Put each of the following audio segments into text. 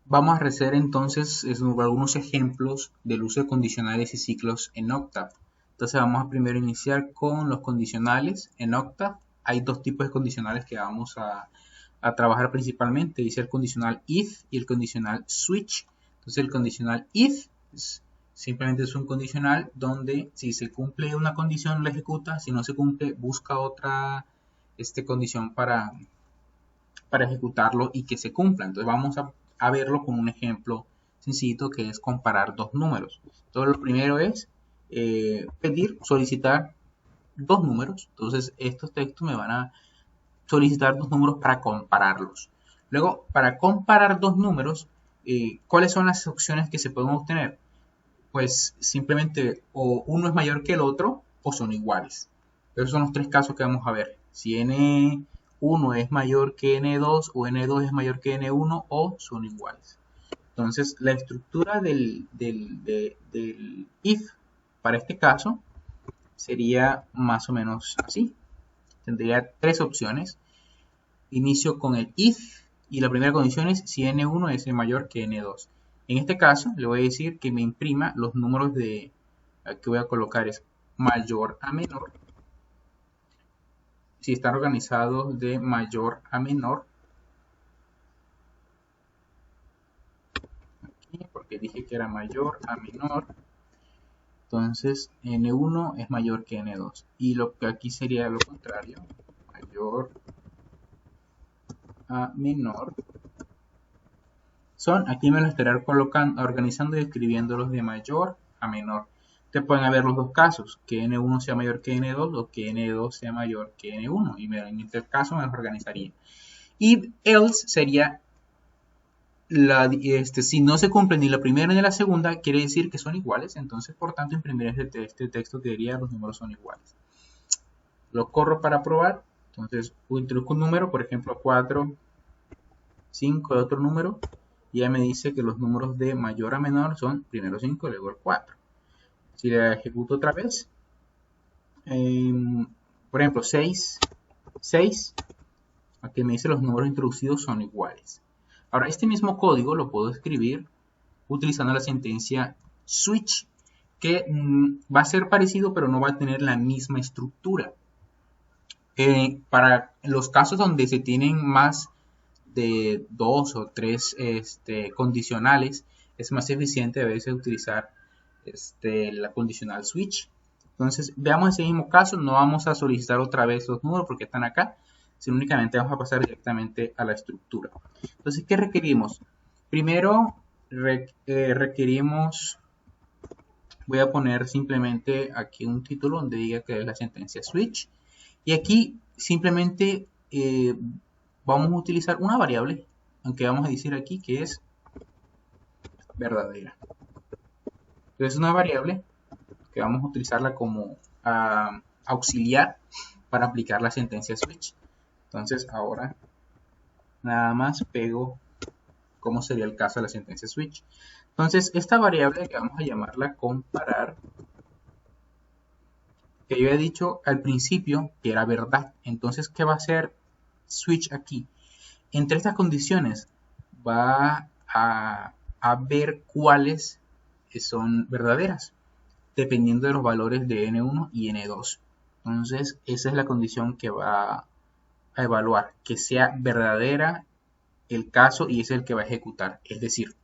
Vamos a hacer entonces algunos ejemplos del uso de condicionales y ciclos en Octave. Entonces vamos a primero iniciar con los condicionales en Octave. Hay dos tipos de condicionales que vamos a trabajar principalmente. Dice el condicional if y el condicional switch. Entonces el condicional if simplemente es un condicional donde si se cumple una condición lo ejecuta, si no se cumple busca otra condición para ejecutarlo y que se cumpla. Entonces vamos a verlo con un ejemplo sencillo que es comparar dos números. Entonces lo primero es solicitar dos números. Entonces estos textos me van a solicitar dos números para compararlos. Luego, para comparar dos números, ¿cuáles son las opciones que se pueden obtener? Pues simplemente o uno es mayor que el otro o son iguales. Esos son los tres casos que vamos a ver. Si n1 es mayor que n2 o n2 es mayor que n1 o son iguales. Entonces, la estructura del if para este caso sería más o menos así. Tendría tres opciones. Inicio con el if y la primera condición es si n1 es mayor que n2. En este caso, le voy a decir que me imprima los números que voy a colocar es mayor a menor. Si están organizados de mayor a menor, aquí, porque dije que era mayor a menor, entonces n1 es mayor que n2. Y lo que aquí sería lo contrario, mayor a menor. Aquí me lo estaré colocando, organizando y escribiéndolos de mayor a menor. Te pueden haber los dos casos, que n1 sea mayor que n2 o que n2 sea mayor que n1. Y en este caso me los organizaría. Y else sería, si no se cumple ni la primera ni la segunda, quiere decir que son iguales. Entonces, por tanto, imprimir este texto que diría los números son iguales. Lo corro para probar. Entonces, introduzco un número, por ejemplo, 4, 5 de otro número. Y ya me dice que los números de mayor a menor son primero 5 y luego el 4. Si la ejecuto otra vez, por ejemplo 6, aquí me dice los números introducidos son iguales. Ahora este mismo código lo puedo escribir utilizando la sentencia switch, que va a ser parecido pero no va a tener la misma estructura. Para los casos donde se tienen más de dos o tres condicionales, es más eficiente a veces utilizar la condicional switch. Entonces, veamos ese mismo caso, no vamos a solicitar otra vez los números porque están acá, sino únicamente vamos a pasar directamente a la estructura. Entonces, ¿qué requerimos? Primero, requerimos, voy a poner simplemente aquí un título donde diga que es la sentencia switch. Y aquí simplemente vamos a utilizar una variable, aunque vamos a decir aquí que es verdadera. Entonces es una variable que vamos a utilizarla como auxiliar para aplicar la sentencia switch. Entonces ahora nada más pego cómo sería el caso de la sentencia switch. Entonces esta variable que vamos a llamarla comparar, que yo he dicho al principio que era verdad. Entonces, ¿qué va a hacer switch aquí? Entre estas condiciones va a ver cuáles son verdaderas, dependiendo de los valores de n1 y n2. Entonces, esa es la condición que va a evaluar, que sea verdadera el caso y es el que va a ejecutar. Es decir,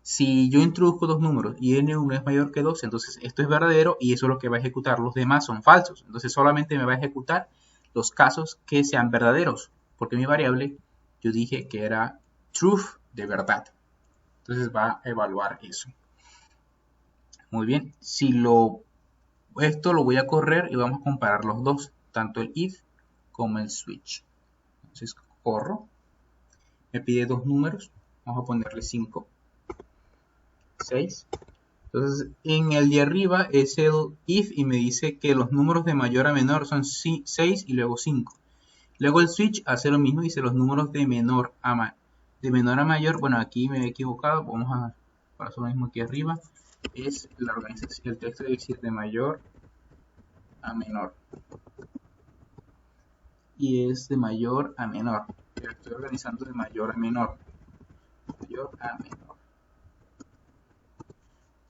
si yo introduzco dos números y n1 es mayor que 2, entonces esto es verdadero y eso es lo que va a ejecutar. Los demás son falsos. Entonces solamente me va a ejecutar los casos que sean verdaderos, porque mi variable yo dije que era truth, de verdad. Entonces va a evaluar eso. Muy bien, esto lo voy a correr y vamos a comparar los dos, tanto el if como el switch. Entonces corro, me pide dos números, vamos a ponerle 5, 6. Entonces en el de arriba es el if y me dice que los números de mayor a menor son 6 y luego 5. Luego el switch hace lo mismo, dice los números de menor a mayor. Bueno, aquí me he equivocado, vamos a hacer lo mismo aquí arriba. Es la organización, el texto debe decir de mayor a menor. Y es de mayor a menor. Pero estoy organizando de mayor a menor. mayor a menor.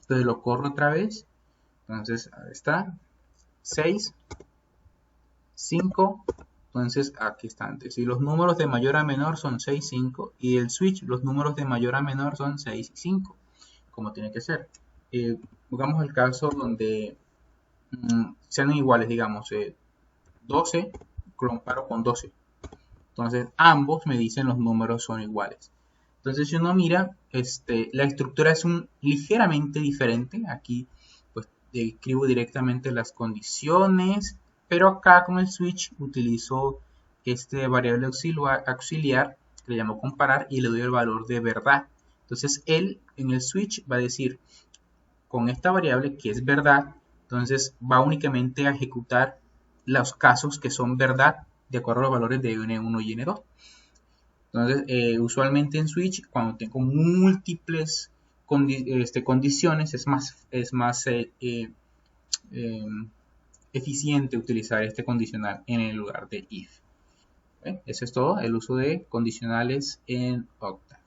Entonces lo corro otra vez. Entonces ahí está. 6, 5. Entonces aquí están. Si los números de mayor a menor son 6, 5. Y el switch, los números de mayor a menor son 6 y 5. Como tiene que ser. Pongamos el caso donde sean iguales, digamos, 12, comparo con 12. Entonces ambos me dicen los números son iguales. Entonces si uno mira, la estructura es ligeramente diferente. Aquí pues escribo directamente las condiciones, pero acá con el switch utilizo este variable auxiliar que le llamo comparar y le doy el valor de verdad. Entonces él en el switch va a decir con esta variable que es verdad, entonces va únicamente a ejecutar los casos que son verdad de acuerdo a los valores de N1 y N2. Entonces, usualmente en Switch, cuando tengo múltiples condiciones, es más eficiente utilizar este condicional en el lugar de if. Eso es todo, el uso de condicionales en Octave.